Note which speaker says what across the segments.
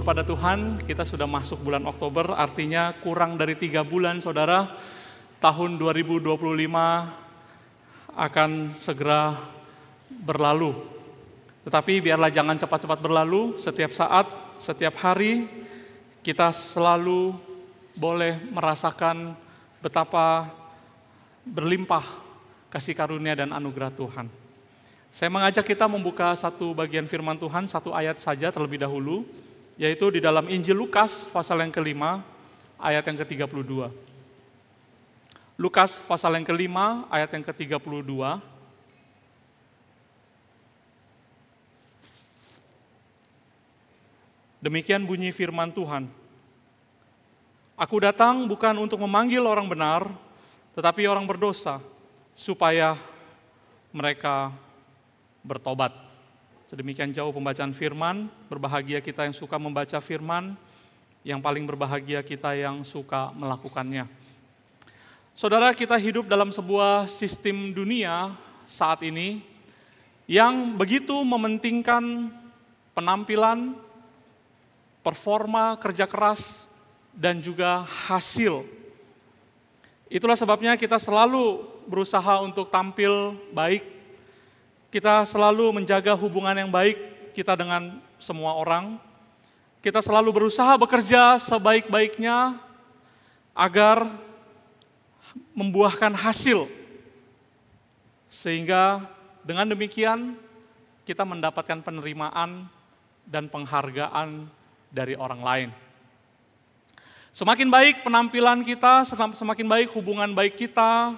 Speaker 1: syukur pada Tuhan, kita sudah masuk bulan Oktober, artinya kurang dari 3 bulan saudara, tahun 2025 akan segera berlalu. Tetapi biarlah jangan cepat-cepat berlalu, setiap saat, setiap hari, kita selalu boleh merasakan betapa berlimpah kasih karunia dan anugerah Tuhan. Saya mengajak kita membuka satu bagian firman Tuhan, satu ayat saja terlebih dahulu, yaitu di dalam Injil Lukas pasal yang kelima, ayat yang ke-32. Lukas pasal yang kelima, ayat yang ke-32. Demikian bunyi firman Tuhan. Aku datang bukan untuk memanggil orang benar, tetapi orang berdosa, supaya mereka bertobat. Sedemikian jauh pembacaan firman, berbahagia kita yang suka membaca firman, yang paling berbahagia kita yang suka melakukannya. Saudara, kita hidup dalam sebuah sistem dunia saat ini yang begitu mementingkan penampilan, performa, kerja keras, dan juga hasil. Itulah sebabnya kita selalu berusaha untuk tampil baik. Kita selalu menjaga hubungan yang baik kita dengan semua orang. Kita selalu berusaha bekerja sebaik-baiknya agar membuahkan hasil. Sehingga dengan demikian kita mendapatkan penerimaan dan penghargaan dari orang lain. Semakin baik penampilan kita, semakin baik hubungan baik kita,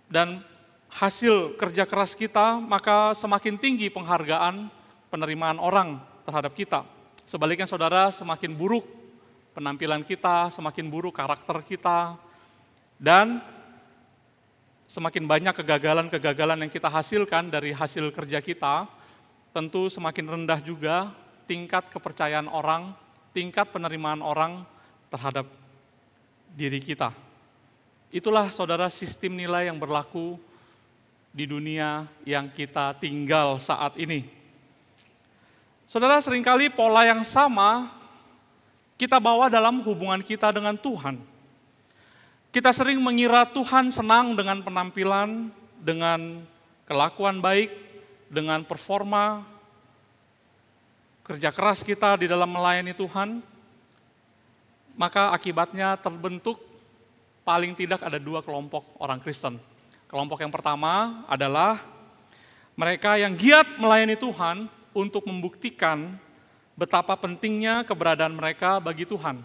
Speaker 1: dan hasil kerja keras kita, maka semakin tinggi penghargaan, penerimaan orang terhadap kita. Sebaliknya saudara, semakin buruk penampilan kita, semakin buruk karakter kita, dan semakin banyak kegagalan-kegagalan yang kita hasilkan dari hasil kerja kita, tentu semakin rendah juga tingkat kepercayaan orang, tingkat penerimaan orang terhadap diri kita. Itulah saudara sistem nilai yang berlaku di dunia yang kita tinggal saat ini. Saudara, seringkali pola yang sama kita bawa dalam hubungan kita dengan Tuhan. Kita sering mengira Tuhan senang dengan penampilan, dengan kelakuan baik, dengan performa, kerja keras kita di dalam melayani Tuhan. Maka akibatnya terbentuk paling tidak ada 2 kelompok orang Kristen. Kelompok yang pertama adalah mereka yang giat melayani Tuhan untuk membuktikan betapa pentingnya keberadaan mereka bagi Tuhan.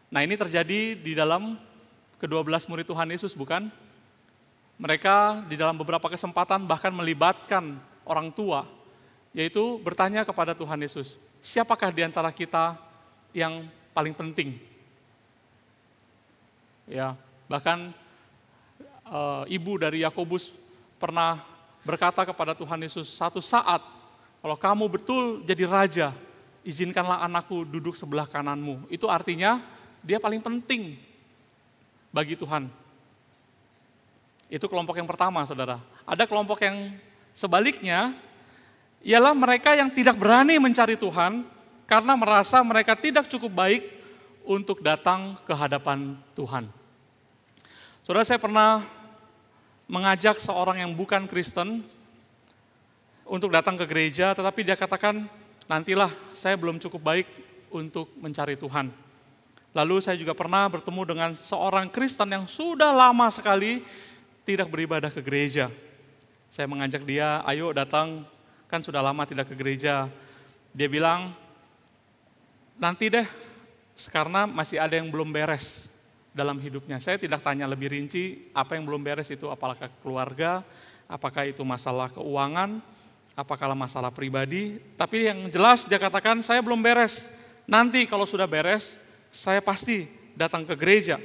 Speaker 1: Nah, ini terjadi di dalam ke-12 murid Tuhan Yesus, bukan? Mereka di dalam beberapa kesempatan bahkan melibatkan orang tua, yaitu bertanya kepada Tuhan Yesus, siapakah di antara kita yang paling penting? Ya, bahkan ibu dari Yakobus pernah berkata kepada Tuhan Yesus, satu saat kalau kamu betul jadi raja, izinkanlah anakku duduk sebelah kananmu. Itu artinya dia paling penting bagi Tuhan. Itu kelompok yang pertama, saudara. Ada kelompok yang sebaliknya, ialah mereka yang tidak berani mencari Tuhan karena merasa mereka tidak cukup baik untuk datang ke hadapan Tuhan. Saudara, saya pernah mengajak seorang yang bukan Kristen untuk datang ke gereja, tetapi dia katakan, nantilah saya belum cukup baik untuk mencari Tuhan. Lalu saya juga pernah bertemu dengan seorang Kristen yang sudah lama sekali tidak beribadah ke gereja. Saya mengajak dia, ayo datang, kan sudah lama tidak ke gereja. Dia bilang, nanti deh, karena masih ada yang belum beres dalam hidupnya. Saya tidak tanya lebih rinci apa yang belum beres itu, apakah keluarga, apakah itu masalah keuangan, apakah masalah pribadi. Tapi yang jelas dia katakan, saya belum beres. Nanti kalau sudah beres, saya pasti datang ke gereja.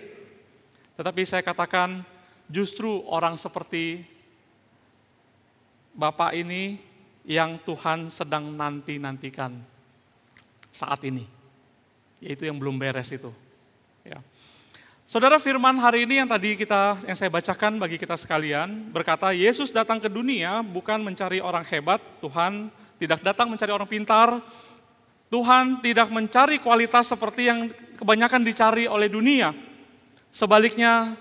Speaker 1: Tetapi saya katakan, justru orang seperti Bapak ini yang Tuhan sedang nanti-nantikan saat ini. Yaitu yang belum beres itu. Ya. Saudara, firman hari ini yang saya bacakan bagi kita sekalian berkata, Yesus datang ke dunia bukan mencari orang hebat, Tuhan tidak datang mencari orang pintar. Tuhan tidak mencari kualitas seperti yang kebanyakan dicari oleh dunia. Sebaliknya,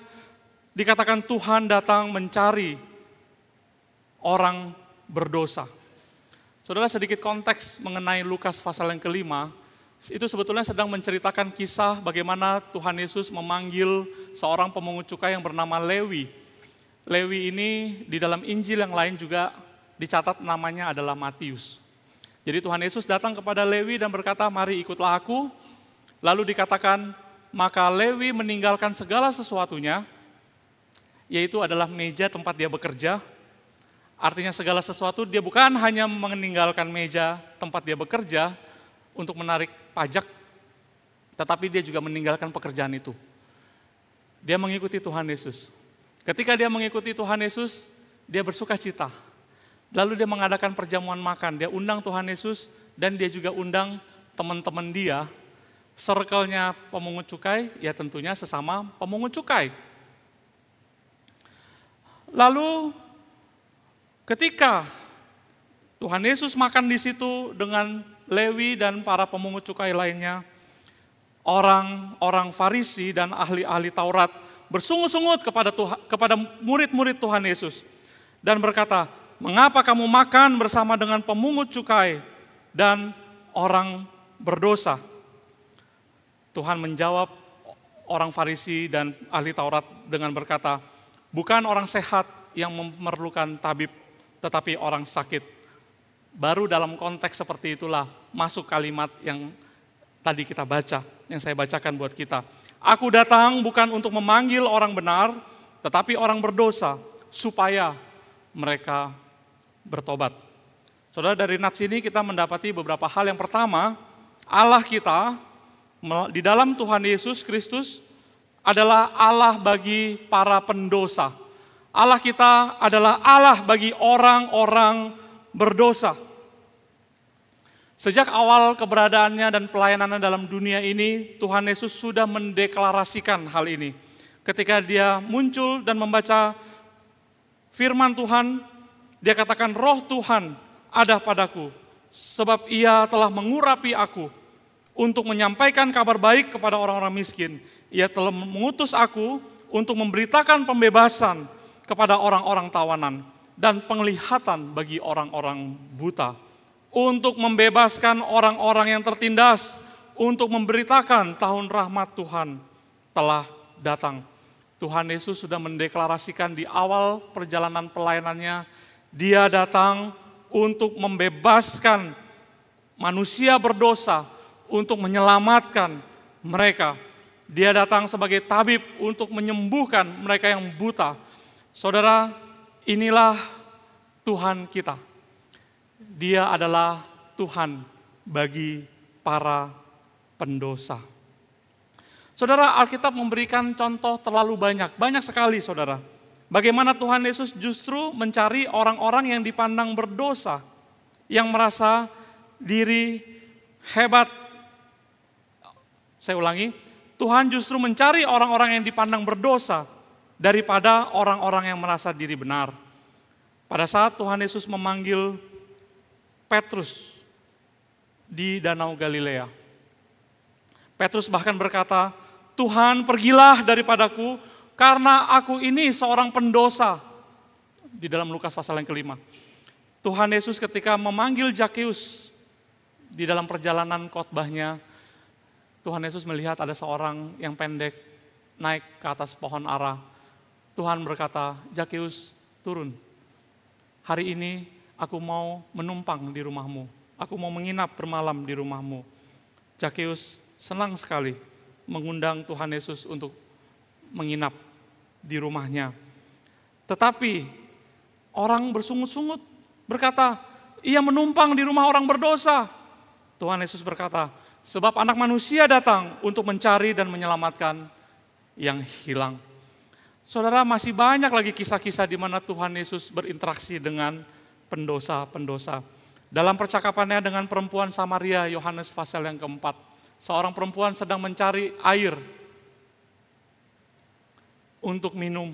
Speaker 1: dikatakan Tuhan datang mencari orang berdosa. Saudara, sedikit konteks mengenai Lukas pasal yang kelima, itu sebetulnya sedang menceritakan kisah bagaimana Tuhan Yesus memanggil seorang pemungut cukai yang bernama Lewi. Lewi ini di dalam Injil yang lain juga dicatat namanya adalah Matius. Jadi Tuhan Yesus datang kepada Lewi dan berkata, mari ikutlah aku. Lalu dikatakan, maka Lewi meninggalkan segala sesuatunya, yaitu adalah meja tempat dia bekerja. Artinya segala sesuatu, dia bukan hanya meninggalkan meja tempat dia bekerja untuk menarik pajak, tetapi dia juga meninggalkan pekerjaan itu. Dia mengikuti Tuhan Yesus. Ketika dia mengikuti Tuhan Yesus, dia bersuka cita. Lalu dia mengadakan perjamuan makan, dia undang Tuhan Yesus dan dia juga undang teman-teman dia, circle-nya pemungut cukai, ya tentunya sesama pemungut cukai. Lalu ketika Tuhan Yesus makan di situ dengan Lewi dan para pemungut cukai lainnya, orang-orang Farisi dan ahli-ahli Taurat bersungut-sungut kepada murid-murid Tuhan Yesus dan berkata, mengapa kamu makan bersama dengan pemungut cukai dan orang berdosa? Tuhan menjawab orang Farisi dan ahli Taurat dengan berkata, bukan orang sehat yang memerlukan tabib, tetapi orang sakit. Baru dalam konteks seperti itulah masuk kalimat yang tadi kita baca, yang saya bacakan buat kita. Aku datang bukan untuk memanggil orang benar, tetapi orang berdosa, supaya mereka bertobat. Saudara, dari nats ini kita mendapati beberapa hal. Yang pertama, Allah kita di dalam Tuhan Yesus Kristus adalah Allah bagi para pendosa. Allah kita adalah Allah bagi orang-orang berdosa. Sejak awal keberadaannya dan pelayanannya dalam dunia ini, Tuhan Yesus sudah mendeklarasikan hal ini. Ketika dia muncul dan membaca firman Tuhan, dia katakan, roh Tuhan ada padaku, sebab ia telah mengurapi aku untuk menyampaikan kabar baik kepada orang-orang miskin. Ia telah mengutus aku untuk memberitakan pembebasan kepada orang-orang tawanan dan penglihatan bagi orang-orang buta, untuk membebaskan orang-orang yang tertindas, untuk memberitakan tahun rahmat Tuhan telah datang. Tuhan Yesus sudah mendeklarasikan di awal perjalanan pelayanannya, dia datang untuk membebaskan manusia berdosa, untuk menyelamatkan mereka. Dia datang sebagai tabib untuk menyembuhkan mereka yang buta. Saudara, inilah Tuhan kita. Dia adalah Tuhan bagi para pendosa. Saudara, Alkitab memberikan contoh terlalu banyak sekali saudara. Bagaimana Tuhan Yesus justru mencari orang-orang yang dipandang berdosa, yang merasa diri hebat. Saya ulangi, Tuhan justru mencari orang-orang yang dipandang berdosa daripada orang-orang yang merasa diri benar. Pada saat Tuhan Yesus memanggil Petrus di Danau Galilea, Petrus bahkan berkata, Tuhan pergilah daripadaku karena aku ini seorang pendosa. Di dalam Lukas pasal yang kelima. Tuhan Yesus ketika memanggil Zakeus di dalam perjalanan khotbahnya, Tuhan Yesus melihat ada seorang yang pendek naik ke atas pohon ara. Tuhan berkata, Zakeus turun. Hari ini aku mau menumpang di rumahmu. Aku mau menginap bermalam di rumahmu. Zakeus senang sekali mengundang Tuhan Yesus untuk menginap di rumahnya. Tetapi orang bersungut-sungut berkata, ia menumpang di rumah orang berdosa. Tuhan Yesus berkata, sebab anak manusia datang untuk mencari dan menyelamatkan yang hilang. Saudara, masih banyak lagi kisah-kisah di mana Tuhan Yesus berinteraksi dengan pendosa-pendosa. Dalam percakapannya dengan perempuan Samaria, Yohanes pasal yang keempat, seorang perempuan sedang mencari air untuk minum.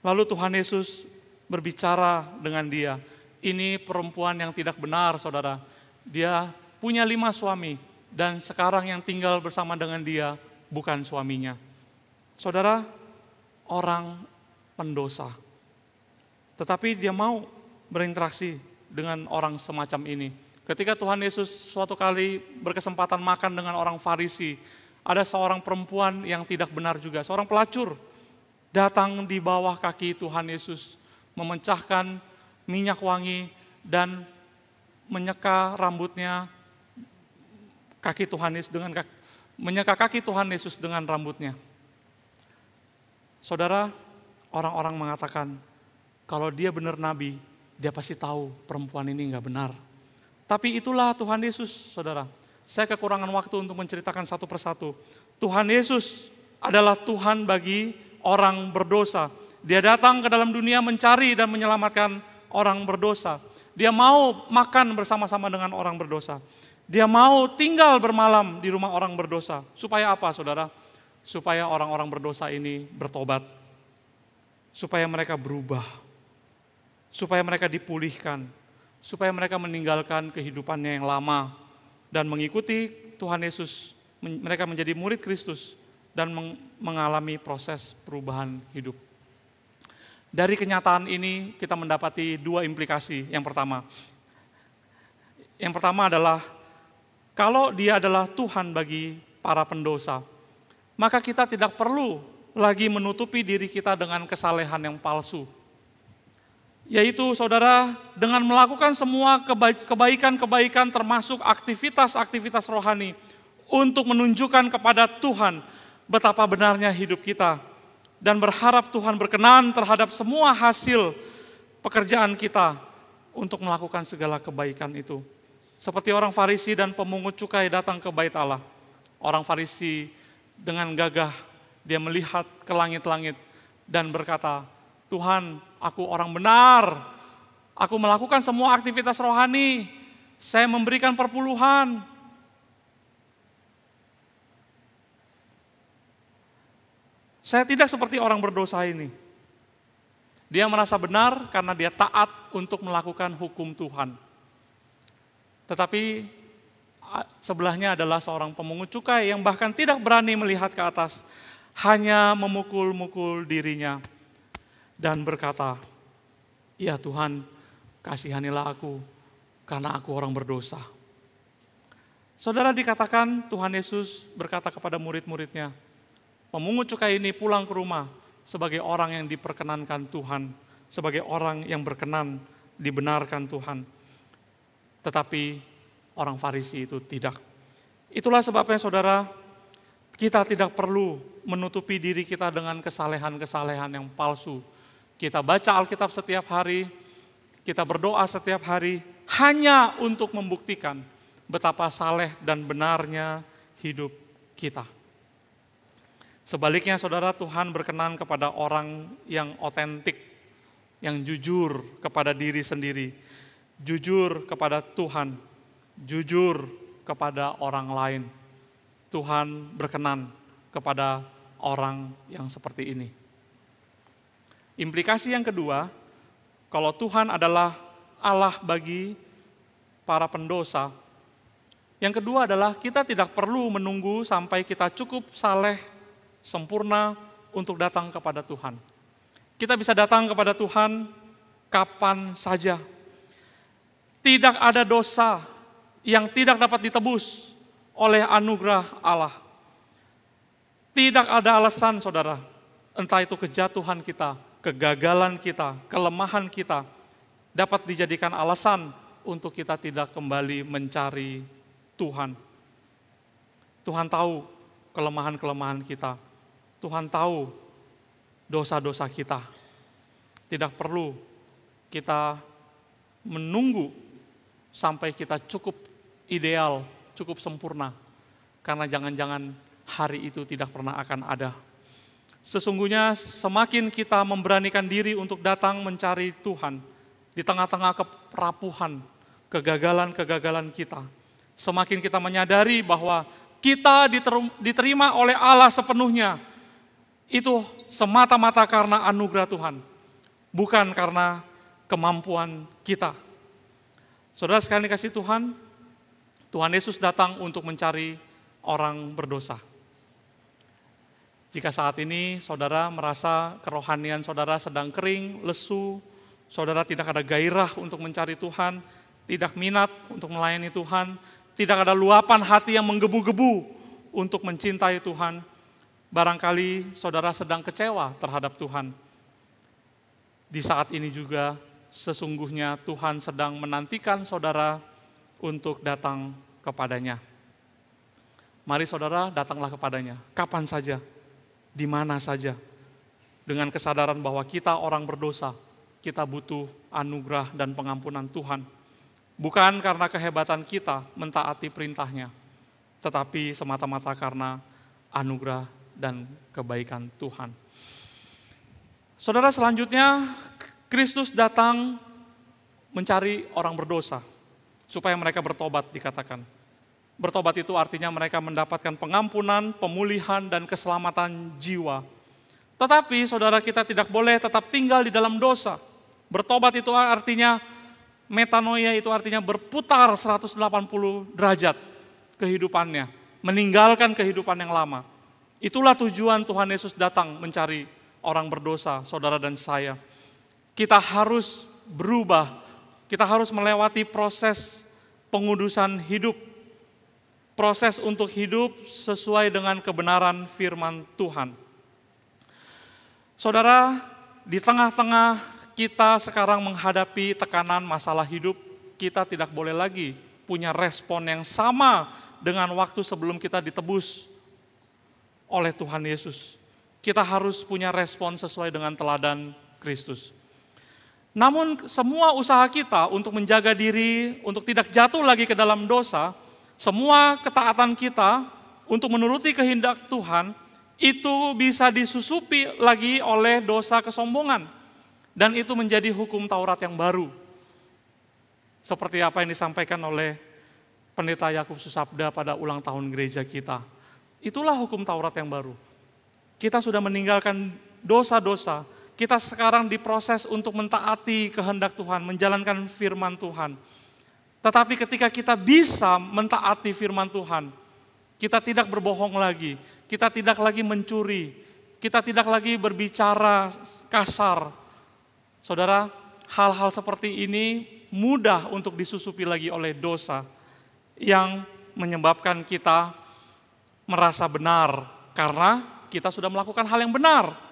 Speaker 1: Lalu Tuhan Yesus berbicara dengan dia. ini perempuan yang tidak benar, saudara. Dia punya 5 suami, dan sekarang yang tinggal bersama dengan dia bukan suaminya. Saudara, orang pendosa. Tetapi dia mau berinteraksi dengan orang semacam ini. Ketika Tuhan Yesus suatu kali berkesempatan makan dengan orang Farisi, ada seorang perempuan yang tidak benar juga, seorang pelacur, datang di bawah kaki Tuhan Yesus, memecahkan minyak wangi dan menyeka rambutnya kaki Tuhan Yesus menyeka kaki Tuhan Yesus dengan rambutnya. Saudara, orang-orang mengatakan kalau dia benar nabi, dia pasti tahu perempuan ini enggak benar. Tapi itulah Tuhan Yesus, saudara. Saya kekurangan waktu untuk menceritakan satu persatu. Tuhan Yesus adalah Tuhan bagi orang berdosa. Dia datang ke dalam dunia mencari dan menyelamatkan orang berdosa. Dia mau makan bersama-sama dengan orang berdosa. Dia mau tinggal bermalam di rumah orang berdosa. Supaya apa, saudara? Supaya orang-orang berdosa ini bertobat. Supaya mereka berubah. Supaya mereka dipulihkan. Supaya mereka meninggalkan kehidupannya yang lama dan mengikuti Tuhan Yesus. Mereka menjadi murid Kristus dan mengalami proses perubahan hidup. Dari kenyataan ini kita mendapati 2 implikasi. Yang pertama adalah kalau dia adalah Tuhan bagi para pendosa, maka kita tidak perlu lagi menutupi diri kita dengan kesalehan yang palsu. Yaitu saudara, dengan melakukan semua kebaikan-kebaikan termasuk aktivitas-aktivitas rohani untuk menunjukkan kepada Tuhan betapa benarnya hidup kita dan berharap Tuhan berkenan terhadap semua hasil pekerjaan kita untuk melakukan segala kebaikan itu. Seperti orang Farisi dan pemungut cukai datang ke bait Allah. Orang Farisi dengan gagah dia melihat ke langit-langit dan berkata, Tuhan, aku orang benar, aku melakukan semua aktivitas rohani, saya memberikan perpuluhan. Saya tidak seperti orang berdosa ini. Dia merasa benar karena dia taat untuk melakukan hukum Tuhan. Tetapi sebelahnya adalah seorang pemungut cukai yang bahkan tidak berani melihat ke atas, hanya memukul-mukul dirinya. Dan berkata, ya Tuhan, kasihanilah aku, karena aku orang berdosa. Saudara, dikatakan Tuhan Yesus berkata kepada murid-muridnya, pemungut cukai ini pulang ke rumah sebagai orang yang diperkenankan Tuhan, sebagai orang yang berkenan, dibenarkan Tuhan. Tetapi orang Farisi itu tidak. Itulah sebabnya saudara, kita tidak perlu menutupi diri kita dengan kesalehan-kesalehan yang palsu. Kita baca Alkitab setiap hari, kita berdoa setiap hari, hanya untuk membuktikan betapa saleh dan benarnya hidup kita. Sebaliknya saudara, Tuhan berkenan kepada orang yang otentik, yang jujur kepada diri sendiri, jujur kepada Tuhan, jujur kepada orang lain. Tuhan berkenan kepada orang yang seperti ini. Implikasi yang kedua, kalau Tuhan adalah Allah bagi para pendosa, yang kedua adalah kita tidak perlu menunggu sampai kita cukup saleh, sempurna untuk datang kepada Tuhan. Kita bisa datang kepada Tuhan kapan saja. Tidak ada dosa yang tidak dapat ditebus oleh anugerah Allah. Tidak ada alasan saudara, entah itu kejatuhan kita, kegagalan kita, kelemahan kita, dapat dijadikan alasan untuk kita tidak kembali mencari Tuhan. Tuhan tahu kelemahan-kelemahan kita. Tuhan tahu dosa-dosa kita. Tidak perlu kita menunggu sampai kita cukup ideal, cukup sempurna. Karena jangan-jangan hari itu tidak pernah akan ada. Sesungguhnya semakin kita memberanikan diri untuk datang mencari Tuhan di tengah-tengah kerapuhan, kegagalan-kegagalan kita, semakin kita menyadari bahwa kita diterima oleh Allah sepenuhnya, itu semata-mata karena anugerah Tuhan, bukan karena kemampuan kita, Saudara sekalian kasih Tuhan, Tuhan Yesus datang untuk mencari orang berdosa. Jika saat ini saudara merasa kerohanian saudara sedang kering, lesu, saudara tidak ada gairah untuk mencari Tuhan, tidak minat untuk melayani Tuhan, tidak ada luapan hati yang menggebu-gebu untuk mencintai Tuhan, barangkali saudara sedang kecewa terhadap Tuhan. Di saat ini juga sesungguhnya Tuhan sedang menantikan saudara untuk datang kepadanya. Mari saudara datanglah kepadanya, kapan saja, di mana saja, dengan kesadaran bahwa kita orang berdosa, kita butuh anugerah dan pengampunan Tuhan. Bukan karena kehebatan kita mentaati perintahnya, tetapi semata-mata karena anugerah dan kebaikan Tuhan. Saudara, selanjutnya Kristus datang mencari orang berdosa supaya mereka bertobat, dikatakan. Bertobat itu artinya mereka mendapatkan pengampunan, pemulihan, dan keselamatan jiwa. Tetapi saudara, kita tidak boleh tetap tinggal di dalam dosa. Bertobat itu artinya, metanoia itu artinya berputar 180 derajat kehidupannya, meninggalkan kehidupan yang lama. Itulah tujuan Tuhan Yesus datang mencari orang berdosa, saudara dan saya. Kita harus berubah, kita harus melewati proses pengudusan hidup, proses untuk hidup sesuai dengan kebenaran firman Tuhan. Saudara, di tengah-tengah kita sekarang menghadapi tekanan masalah hidup, kita tidak boleh lagi punya respon yang sama dengan waktu sebelum kita ditebus oleh Tuhan Yesus. Kita harus punya respon sesuai dengan teladan Kristus. Namun semua usaha kita untuk menjaga diri, untuk tidak jatuh lagi ke dalam dosa, semua ketaatan kita untuk menuruti kehendak Tuhan, itu bisa disusupi lagi oleh dosa kesombongan. Dan itu menjadi hukum Taurat yang baru. Seperti apa yang disampaikan oleh Pendeta Yakub Susabda pada ulang tahun gereja kita. Itulah hukum Taurat yang baru. Kita sudah meninggalkan dosa-dosa, kita sekarang diproses untuk mentaati kehendak Tuhan, menjalankan firman Tuhan. Tetapi ketika kita bisa mentaati firman Tuhan, kita tidak berbohong lagi, kita tidak lagi mencuri, kita tidak lagi berbicara kasar. Saudara, hal-hal seperti ini mudah untuk disusupi lagi oleh dosa yang menyebabkan kita merasa benar karena kita sudah melakukan hal yang benar.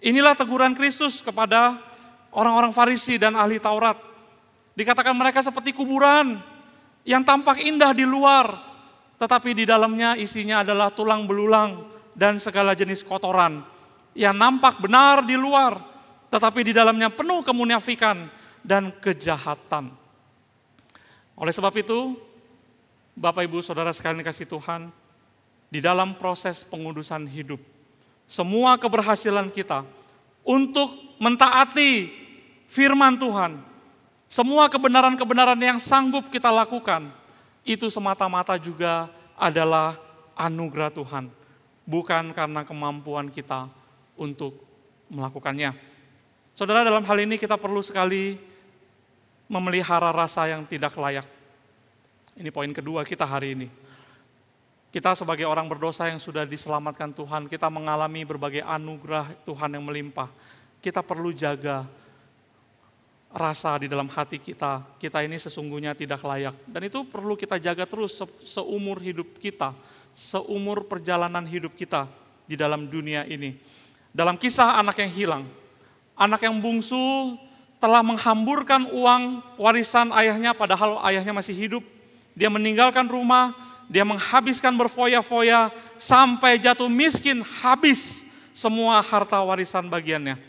Speaker 1: Inilah teguran Kristus kepada orang-orang Farisi dan ahli Taurat. Dikatakan mereka seperti kuburan yang tampak indah di luar, tetapi di dalamnya isinya adalah tulang belulang dan segala jenis kotoran. Yang nampak benar di luar, tetapi di dalamnya penuh kemunafikan dan kejahatan. Oleh sebab itu, Bapak Ibu Saudara sekalian kasih Tuhan, di dalam proses pengudusan hidup, semua keberhasilan kita untuk mentaati firman Tuhan, semua kebenaran-kebenaran yang sanggup kita lakukan, itu semata-mata juga adalah anugerah Tuhan, bukan karena kemampuan kita untuk melakukannya. Saudara, dalam hal ini kita perlu sekali memelihara rasa yang tidak layak. Ini poin kedua kita hari ini. Kita sebagai orang berdosa yang sudah diselamatkan Tuhan, kita mengalami berbagai anugerah Tuhan yang melimpah. Kita perlu jaga rasa di dalam hati kita. Kita ini sesungguhnya tidak layak. Dan itu perlu kita jaga terus seumur hidup kita, seumur perjalanan hidup kita di dalam dunia ini. Dalam kisah anak yang hilang, anak yang bungsu telah menghamburkan uang warisan ayahnya padahal ayahnya masih hidup. Dia meninggalkan rumah, dia menghabiskan berfoya-foya sampai jatuh miskin, habis semua harta warisan bagiannya.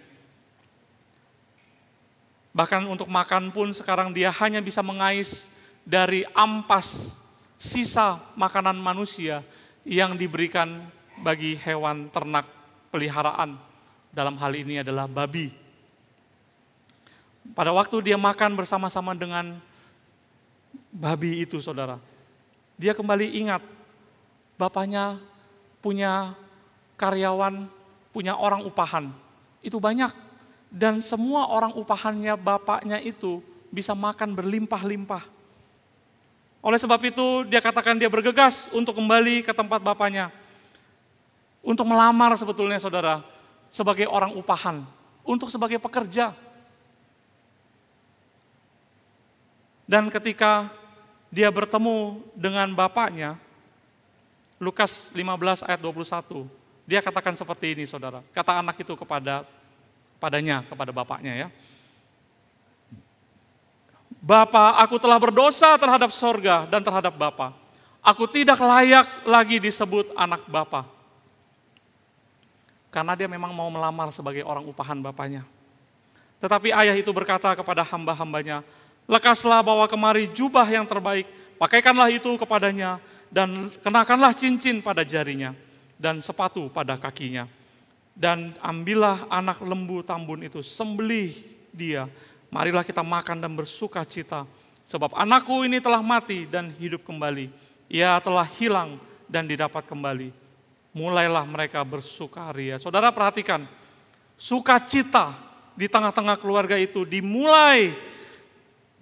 Speaker 1: Bahkan untuk makan pun sekarang dia hanya bisa mengais dari ampas sisa makanan manusia yang diberikan bagi hewan ternak peliharaan. Dalam hal ini adalah babi. Pada waktu dia makan bersama-sama dengan babi itu, saudara, dia kembali ingat, bapaknya punya karyawan, punya orang upahan. Itu banyak. Dan semua orang upahannya bapaknya itu bisa makan berlimpah-limpah. Oleh sebab itu dia katakan dia bergegas untuk kembali ke tempat bapaknya. Untuk melamar sebetulnya saudara, sebagai orang upahan, untuk sebagai pekerja. Dan ketika dia bertemu dengan bapaknya, Lukas 15 ayat 21, dia katakan seperti ini saudara. Kata anak itu kepada bapaknya ya. Bapa, aku telah berdosa terhadap sorga dan terhadap Bapa. Aku tidak layak lagi disebut anak Bapa. Karena dia memang mau melamar sebagai orang upahan bapaknya. Tetapi ayah itu berkata kepada hamba-hambanya, lekaslah bawa kemari jubah yang terbaik, pakaikanlah itu kepadanya, dan kenakanlah cincin pada jarinya, dan sepatu pada kakinya. Dan ambillah anak lembu tambun itu, sembelih dia, marilah kita makan dan bersuka cita, sebab anakku ini telah mati dan hidup kembali, ia telah hilang dan didapat kembali. Mulailah mereka bersukaria. Saudara perhatikan, sukacita di tengah-tengah keluarga itu dimulai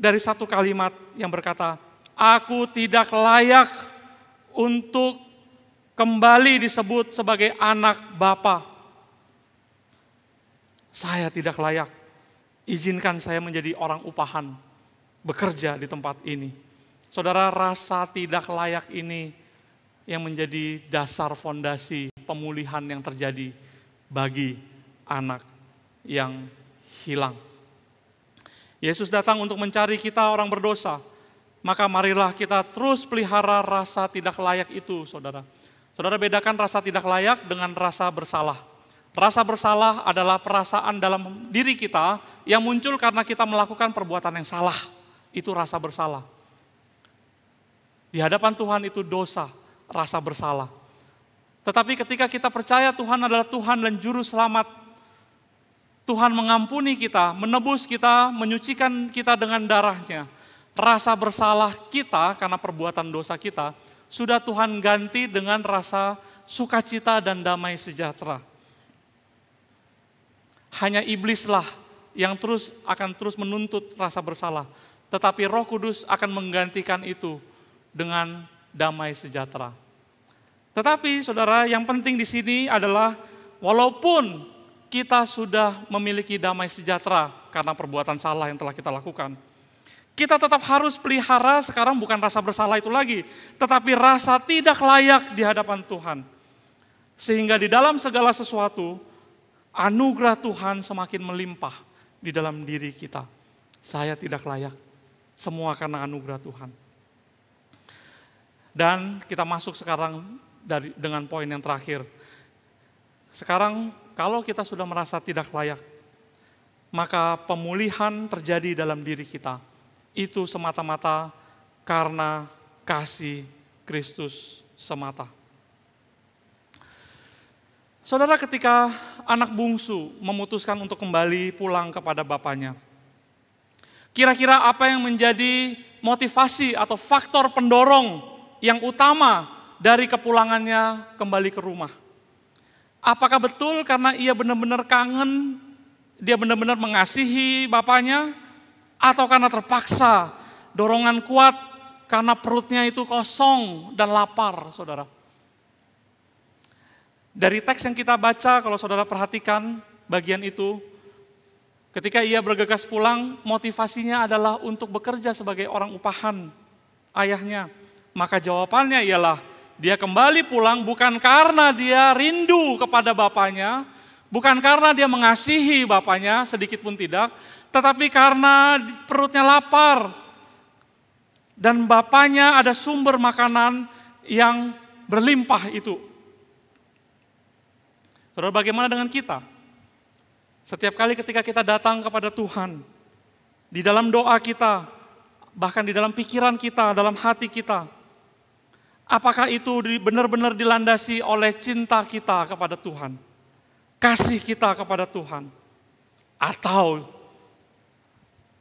Speaker 1: dari satu kalimat yang berkata, aku tidak layak untuk kembali disebut sebagai anak Bapa. Saya tidak layak, izinkan saya menjadi orang upahan, bekerja di tempat ini. Saudara, rasa tidak layak ini yang menjadi dasar fondasi pemulihan yang terjadi bagi anak yang hilang. Yesus datang untuk mencari kita orang berdosa, maka marilah kita terus pelihara rasa tidak layak itu, saudara. Saudara, bedakan rasa tidak layak dengan rasa bersalah. Rasa bersalah adalah perasaan dalam diri kita yang muncul karena kita melakukan perbuatan yang salah. Itu rasa bersalah. Di hadapan Tuhan itu dosa, rasa bersalah. Tetapi ketika kita percaya Tuhan adalah Tuhan dan Juru Selamat, Tuhan mengampuni kita, menebus kita, menyucikan kita dengan darahnya. Rasa bersalah kita karena perbuatan dosa kita, sudah Tuhan ganti dengan rasa sukacita dan damai sejahtera. Hanya iblislah yang akan terus menuntut rasa bersalah. Tetapi Roh Kudus akan menggantikan itu dengan damai sejahtera. Tetapi saudara, yang penting di sini adalah walaupun kita sudah memiliki damai sejahtera karena perbuatan salah yang telah kita lakukan, kita tetap harus pelihara sekarang bukan rasa bersalah itu lagi, tetapi rasa tidak layak di hadapan Tuhan. Sehingga di dalam segala sesuatu, anugerah Tuhan semakin melimpah di dalam diri kita. Saya tidak layak, semua karena anugerah Tuhan. Dan kita masuk sekarang dengan poin yang terakhir. Sekarang kalau kita sudah merasa tidak layak, maka pemulihan terjadi dalam diri kita. Itu semata-mata karena kasih Kristus semata. Saudara, ketika anak bungsu memutuskan untuk kembali pulang kepada bapaknya, kira-kira apa yang menjadi motivasi atau faktor pendorong yang utama dari kepulangannya kembali ke rumah? Apakah betul karena ia benar-benar kangen, dia benar-benar mengasihi bapaknya, atau karena terpaksa, dorongan kuat karena perutnya itu kosong dan lapar, saudara? Dari teks yang kita baca, kalau saudara perhatikan bagian itu, ketika ia bergegas pulang, motivasinya adalah untuk bekerja sebagai orang upahan ayahnya. Maka jawabannya ialah, dia kembali pulang bukan karena dia rindu kepada bapaknya, bukan karena dia mengasihi bapaknya, sedikit pun tidak, tetapi karena perutnya lapar. Dan bapaknya ada sumber makanan yang berlimpah itu. Saudara, bagaimana dengan kita? Setiap kali ketika kita datang kepada Tuhan, di dalam doa kita, bahkan di dalam pikiran kita, dalam hati kita, apakah itu benar-benar dilandasi oleh cinta kita kepada Tuhan, kasih kita kepada Tuhan, atau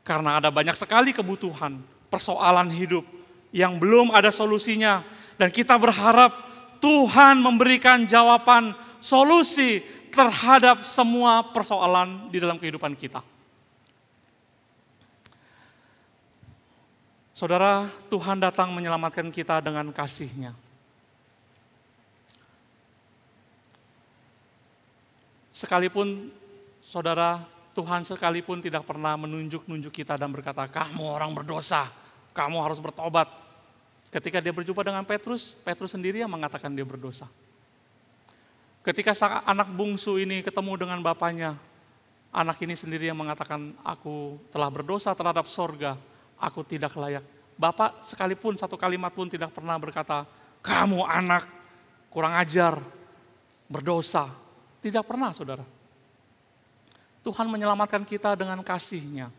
Speaker 1: karena ada banyak sekali kebutuhan, persoalan hidup yang belum ada solusinya, dan kita berharap Tuhan memberikan jawaban solusi terhadap semua persoalan di dalam kehidupan kita. Saudara, Tuhan datang menyelamatkan kita dengan kasih-Nya. Sekalipun, saudara, Tuhan sekalipun tidak pernah menunjuk-nunjuk kita dan berkata, kamu orang berdosa, kamu harus bertobat. Ketika dia berjumpa dengan Petrus, Petrus sendiri yang mengatakan dia berdosa. Ketika anak bungsu ini ketemu dengan bapaknya, anak ini sendiri yang mengatakan, aku telah berdosa terhadap sorga, aku tidak layak. Bapak sekalipun satu kalimat pun tidak pernah berkata, kamu anak kurang ajar, berdosa. Tidak pernah, saudara. Tuhan menyelamatkan kita dengan kasih-Nya,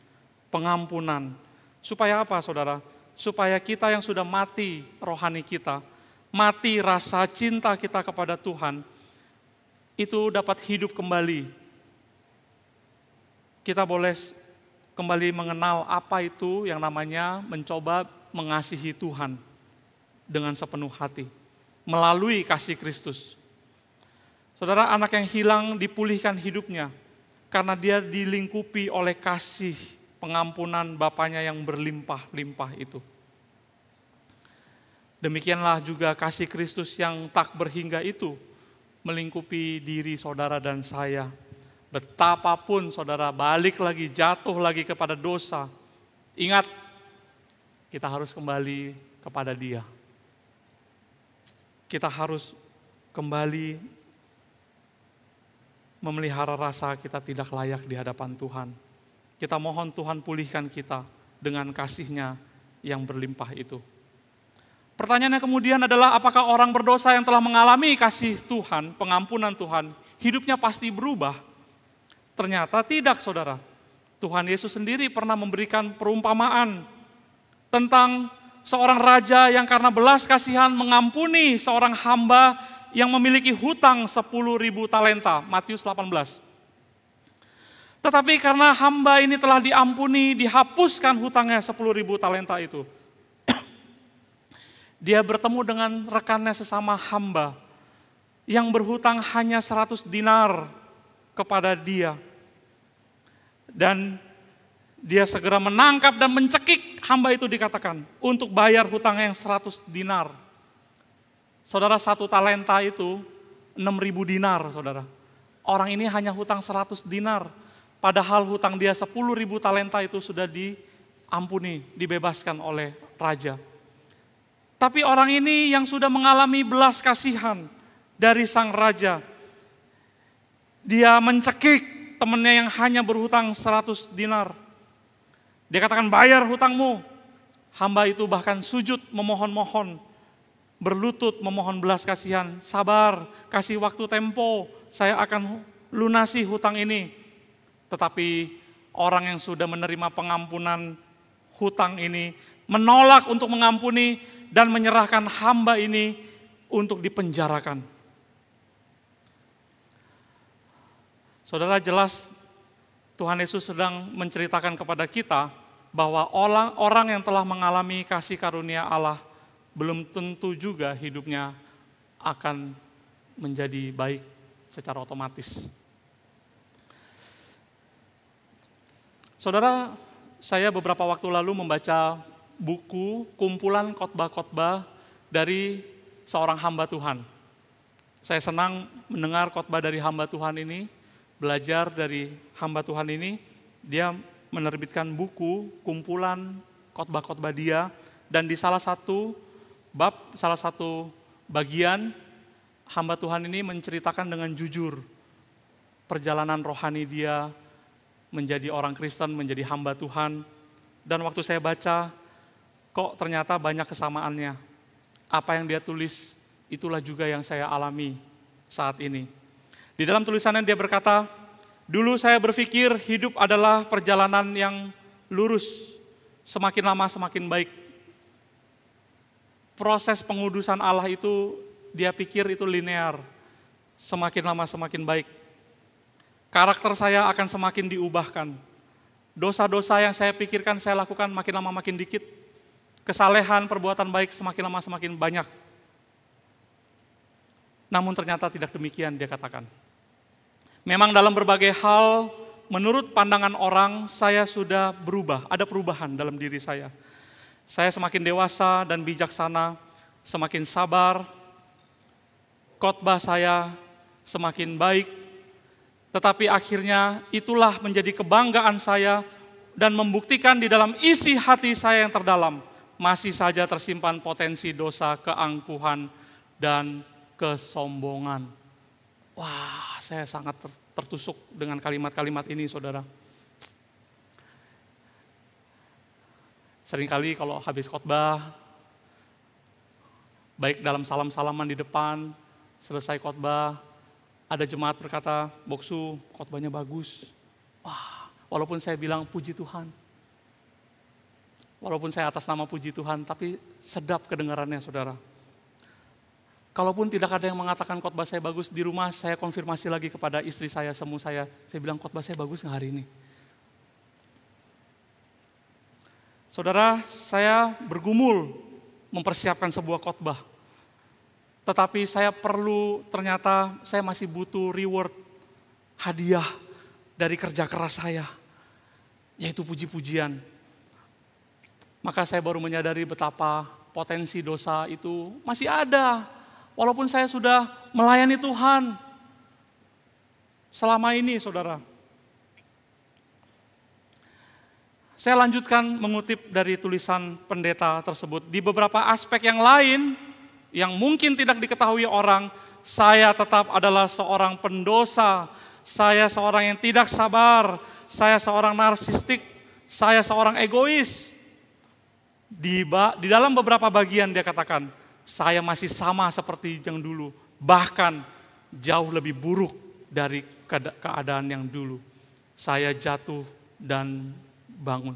Speaker 1: pengampunan. Supaya apa, saudara? Supaya kita yang sudah mati rohani kita, mati rasa cinta kita kepada Tuhan, itu dapat hidup kembali. Kita boleh kembali mengenal apa itu yang namanya mencoba mengasihi Tuhan dengan sepenuh hati, melalui kasih Kristus. Saudara, anak yang hilang dipulihkan hidupnya karena dia dilingkupi oleh kasih pengampunan Bapaknya yang berlimpah-limpah itu. Demikianlah juga kasih Kristus yang tak berhingga itu melingkupi diri saudara dan saya. Betapapun saudara balik lagi, jatuh lagi kepada dosa, ingat, kita harus kembali kepada Dia. Kita harus kembali memelihara rasa kita tidak layak di hadapan Tuhan. Kita mohon Tuhan pulihkan kita dengan kasih-Nya yang berlimpah itu. Pertanyaannya kemudian adalah, apakah orang berdosa yang telah mengalami kasih Tuhan, pengampunan Tuhan, hidupnya pasti berubah? Ternyata tidak, saudara. Tuhan Yesus sendiri pernah memberikan perumpamaan tentang seorang raja yang karena belas kasihan mengampuni seorang hamba yang memiliki hutang 10.000 talenta, Matius 18. Tetapi karena hamba ini telah diampuni, dihapuskan hutangnya 10.000 talenta itu. Dia bertemu dengan rekannya sesama hamba yang berhutang hanya 100 dinar kepada dia. Dan dia segera menangkap dan mencekik hamba itu, dikatakan, untuk bayar hutangnya yang 100 dinar. Saudara, 1 talenta itu 6.000 dinar, saudara. Orang ini hanya hutang 100 dinar. Padahal hutang dia 10.000 talenta itu sudah diampuni, dibebaskan oleh raja. Tapi orang ini yang sudah mengalami belas kasihan dari sang raja, dia mencekik temannya yang hanya berhutang 100 dinar. Dia katakan, bayar hutangmu. Hamba itu bahkan sujud memohon-mohon, berlutut memohon belas kasihan, sabar, kasih waktu tempo, saya akan lunasi hutang ini. Tetapi orang yang sudah menerima pengampunan hutang ini menolak untuk mengampuni dan menyerahkan hamba ini untuk dipenjarakan. Saudara, jelas Tuhan Yesus sedang menceritakan kepada kita bahwa orang yang telah mengalami kasih karunia Allah belum tentu juga hidupnya akan menjadi baik secara otomatis. Saudara, saya beberapa waktu lalu membaca buku kumpulan khotbah-khotbah dari seorang hamba Tuhan. Saya senang mendengar khotbah dari hamba Tuhan ini, belajar dari hamba Tuhan ini. Dia menerbitkan buku kumpulan khotbah-khotbah dia, dan di salah satu bab, salah satu bagian, hamba Tuhan ini menceritakan dengan jujur perjalanan rohani dia menjadi orang Kristen, menjadi hamba Tuhan. Dan waktu saya baca, kok ternyata banyak kesamaannya. Apa yang dia tulis, itulah juga yang saya alami saat ini. Di dalam tulisannya dia berkata, dulu saya berpikir hidup adalah perjalanan yang lurus, semakin lama semakin baik. Proses pengudusan Allah itu dia pikir itu linear, semakin lama semakin baik. Karakter saya akan semakin diubahkan. Dosa-dosa yang saya pikirkan saya lakukan makin lama makin dikit. Kesalehan, perbuatan baik semakin lama semakin banyak. Namun ternyata tidak demikian, dia katakan. Memang dalam berbagai hal, menurut pandangan orang, saya sudah berubah, ada perubahan dalam diri saya. Saya semakin dewasa dan bijaksana, semakin sabar, khotbah saya semakin baik, tetapi akhirnya itulah menjadi kebanggaan saya dan membuktikan di dalam isi hati saya yang terdalam, masih saja tersimpan potensi dosa, keangkuhan, dan kesombongan. Wah, saya sangat tertusuk dengan kalimat-kalimat ini, saudara. Seringkali kalau habis khotbah, baik dalam salam-salaman di depan, selesai khotbah, ada jemaat berkata, "Boksu, khotbahnya bagus." Wah, walaupun saya bilang puji Tuhan. Walaupun saya atas nama puji Tuhan, tapi sedap kedengarannya, saudara. Kalaupun tidak ada yang mengatakan khotbah saya bagus, di rumah saya konfirmasi lagi kepada istri saya, semu saya bilang khotbah saya bagus nggak hari ini? Saudara, saya bergumul mempersiapkan sebuah khotbah. Tetapi saya ternyata saya masih butuh reward, hadiah dari kerja keras saya, yaitu puji-pujian. Maka saya baru menyadari betapa potensi dosa itu masih ada. Walaupun saya sudah melayani Tuhan selama ini, saudara. Saya lanjutkan mengutip dari tulisan pendeta tersebut. Di beberapa aspek yang lain, yang mungkin tidak diketahui orang, saya tetap adalah seorang pendosa, saya seorang yang tidak sabar, saya seorang narsistik, saya seorang egois. Di dalam beberapa bagian dia katakan, saya masih sama seperti yang dulu, bahkan jauh lebih buruk dari keadaan yang dulu. Saya jatuh dan bangun.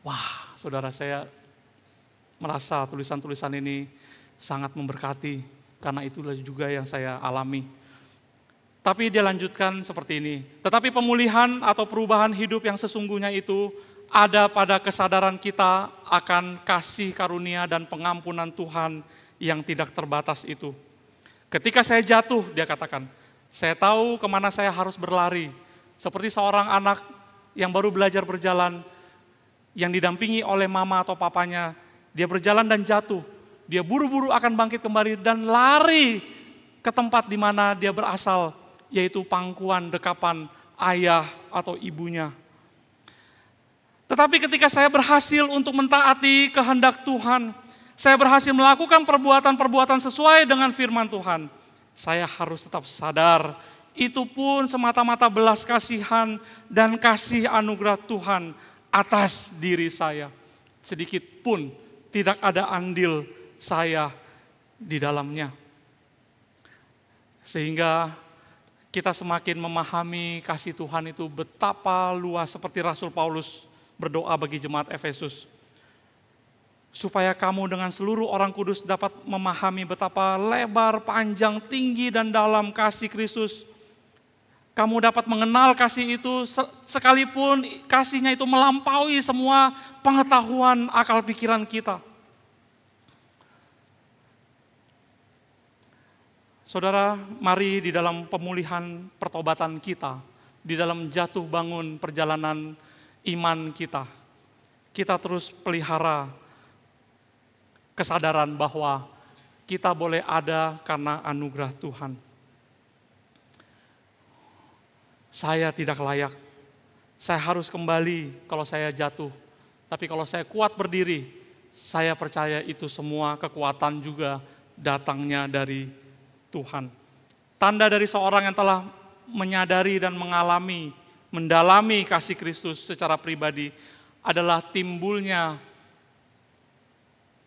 Speaker 1: Wah, saudara, saya merasa tulisan-tulisan ini sangat memberkati, karena itulah juga yang saya alami. Tapi dia lanjutkan seperti ini, tetapi pemulihan atau perubahan hidup yang sesungguhnya itu ada pada kesadaran kita akan kasih karunia dan pengampunan Tuhan yang tidak terbatas itu. Ketika saya jatuh, dia katakan, saya tahu kemana saya harus berlari. Seperti seorang anak yang baru belajar berjalan, yang didampingi oleh mama atau papanya, dia berjalan dan jatuh. Dia buru-buru akan bangkit kembali dan lari ke tempat di mana dia berasal, yaitu pangkuan dekapan ayah atau ibunya. Tetapi ketika saya berhasil untuk mentaati kehendak Tuhan, saya berhasil melakukan perbuatan-perbuatan sesuai dengan firman Tuhan, saya harus tetap sadar, itu pun semata-mata belas kasihan dan kasih anugerah Tuhan atas diri saya. Sedikit pun tidak ada andil saya di dalamnya. Sehingga kita semakin memahami kasih Tuhan itu betapa luas, seperti Rasul Paulus berdoa bagi jemaat Efesus. Supaya kamu dengan seluruh orang kudus dapat memahami betapa lebar, panjang, tinggi, dan dalam kasih Kristus. Kamu dapat mengenal kasih itu sekalipun kasihnya itu melampaui semua pengetahuan akal pikiran kita. Saudara, mari di dalam pemulihan pertobatan kita, di dalam jatuh bangun perjalanan iman kita, kita terus pelihara kesadaran bahwa kita boleh ada karena anugerah Tuhan. Saya tidak layak, saya harus kembali kalau saya jatuh. Tapi kalau saya kuat berdiri, saya percaya itu semua kekuatan juga datangnya dari Tuhan. Tanda dari seorang yang telah menyadari dan mendalami kasih Kristus secara pribadi adalah timbulnya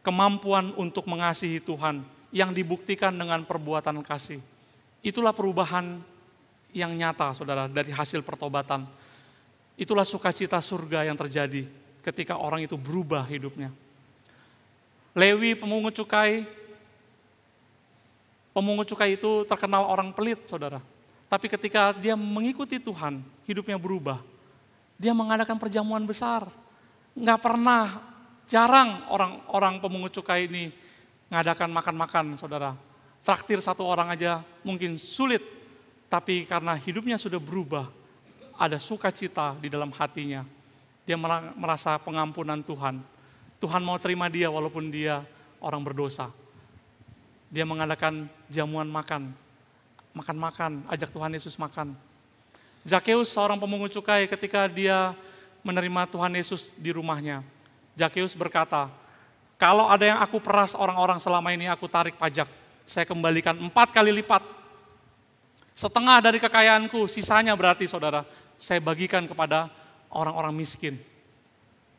Speaker 1: kemampuan untuk mengasihi Tuhan yang dibuktikan dengan perbuatan kasih. Itulah perubahan yang nyata, saudara, dari hasil pertobatan. Itulah sukacita surga yang terjadi ketika orang itu berubah hidupnya. Lewi pemungut cukai itu terkenal orang pelit, saudara. Tapi ketika dia mengikuti Tuhan, hidupnya berubah. Dia mengadakan perjamuan besar. Jarang orang pemungut cukai ini ngadakan makan-makan, saudara. Traktir satu orang aja mungkin sulit. Tapi karena hidupnya sudah berubah, ada sukacita di dalam hatinya. Dia merasa pengampunan Tuhan. Tuhan mau terima dia walaupun dia orang berdosa. Dia mengadakan jamuan makan. Makan-makan, ajak Tuhan Yesus makan. Zakeus seorang pemungut cukai ketika dia menerima Tuhan Yesus di rumahnya. Zakeus berkata, kalau ada yang aku peras orang-orang selama ini aku tarik pajak. Saya kembalikan 4 kali lipat. Setengah dari kekayaanku, sisanya berarti saudara, saya bagikan kepada orang-orang miskin.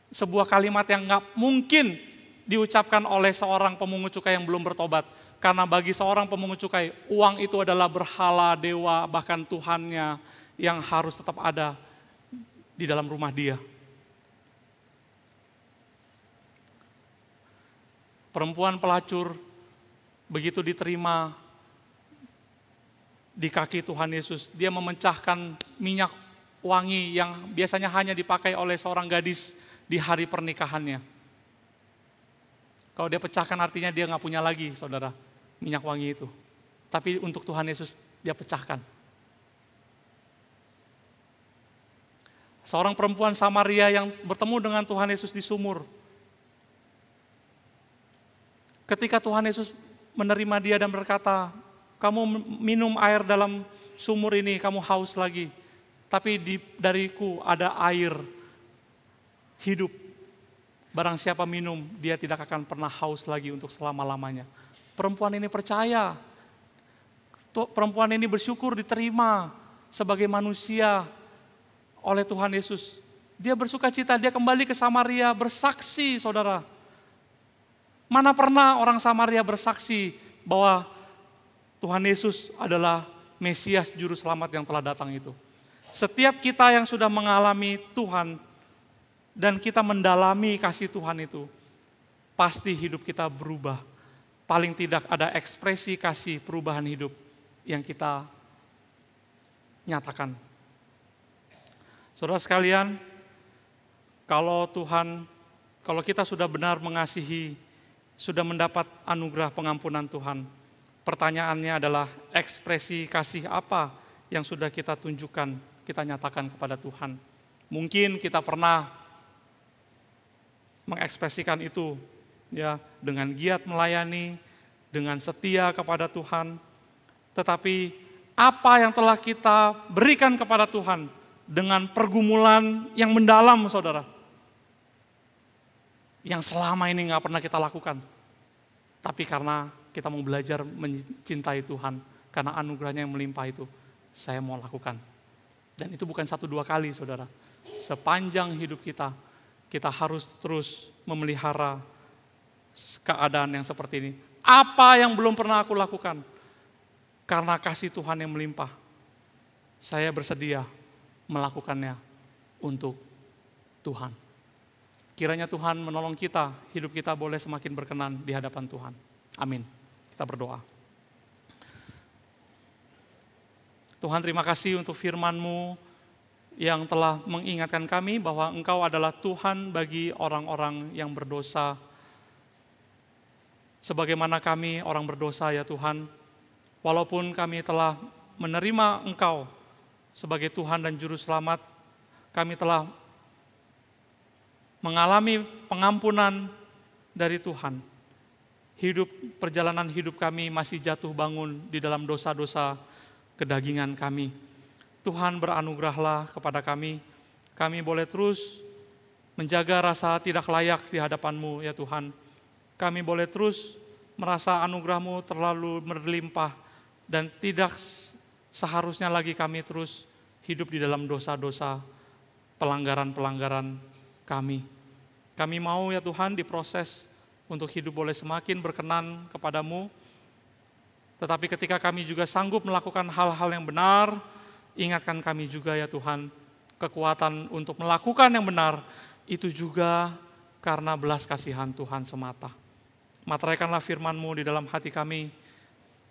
Speaker 1: Sebuah kalimat yang gak mungkin diucapkan oleh seorang pemungut cukai yang belum bertobat. Karena bagi seorang pemungut cukai, uang itu adalah berhala, dewa, bahkan Tuhannya yang harus tetap ada di dalam rumah dia. Perempuan pelacur begitu diterima di kaki Tuhan Yesus, dia memecahkan minyak wangi yang biasanya hanya dipakai oleh seorang gadis di hari pernikahannya. Kalau dia pecahkan artinya dia nggak punya lagi, saudara, minyak wangi itu. Tapi untuk Tuhan Yesus dia pecahkan. Seorang perempuan Samaria yang bertemu dengan Tuhan Yesus di sumur. Ketika Tuhan Yesus menerima dia dan berkata, kamu minum air dalam sumur ini, kamu haus lagi. Tapi dariku ada air hidup. Barang siapa minum, dia tidak akan pernah haus lagi untuk selama-lamanya. Perempuan ini percaya. Perempuan ini bersyukur diterima sebagai manusia oleh Tuhan Yesus. Dia bersuka cita, dia kembali ke Samaria bersaksi, saudara. Mana pernah orang Samaria bersaksi bahwa Tuhan Yesus adalah Mesias Juru Selamat yang telah datang itu. Setiap kita yang sudah mengalami Tuhan dan kita mendalami kasih Tuhan itu, pasti hidup kita berubah. Paling tidak ada ekspresi kasih perubahan hidup yang kita nyatakan. Saudara sekalian, kalau kita sudah benar mengasihi, sudah mendapat anugerah pengampunan Tuhan, pertanyaannya adalah ekspresi kasih apa yang sudah kita tunjukkan, kita nyatakan kepada Tuhan. Mungkin kita pernah mengekspresikan itu ya dengan giat melayani, dengan setia kepada Tuhan. Tetapi apa yang telah kita berikan kepada Tuhan dengan pergumulan yang mendalam, saudara, yang selama ini gak pernah kita lakukan. Tapi karena kita mau belajar mencintai Tuhan, karena anugerahnya yang melimpah itu, saya mau lakukan. Dan itu bukan 1-2 kali, saudara. Sepanjang hidup kita, kita harus terus memelihara keadaan yang seperti ini. Apa yang belum pernah aku lakukan? Karena kasih Tuhan yang melimpah, saya bersedia melakukannya untuk Tuhan. Kiranya Tuhan menolong kita, hidup kita boleh semakin berkenan di hadapan Tuhan. Amin. Kita berdoa. Tuhan, terima kasih untuk firman-Mu yang telah mengingatkan kami bahwa Engkau adalah Tuhan bagi orang-orang yang berdosa. Sebagaimana kami orang berdosa ya Tuhan, walaupun kami telah menerima Engkau sebagai Tuhan dan Juru Selamat, kami telah mengalami pengampunan dari Tuhan. Perjalanan hidup kami masih jatuh bangun di dalam dosa-dosa kedagingan kami. Tuhan beranugerahlah kepada kami. Kami boleh terus menjaga rasa tidak layak di hadapan-Mu ya Tuhan. Kami boleh terus merasa anugerah-Mu terlalu berlimpah dan tidak seharusnya lagi kami terus hidup di dalam dosa-dosa, pelanggaran-pelanggaran kami. Kami mau ya Tuhan diproses untuk hidup boleh semakin berkenan kepadamu. Tetapi ketika kami juga sanggup melakukan hal-hal yang benar, ingatkan kami juga ya Tuhan, kekuatan untuk melakukan yang benar, itu juga karena belas kasihan Tuhan semata. Materaikanlah firman-Mu di dalam hati kami.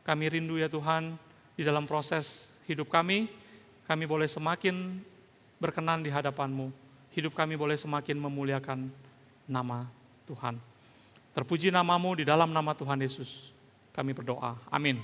Speaker 1: Kami rindu ya Tuhan, di dalam proses hidup kami boleh semakin berkenan di hadapan-Mu. Hidup kami boleh semakin memuliakan nama Tuhan. Terpuji nama-Mu di dalam nama Tuhan Yesus. Kami berdoa. Amin.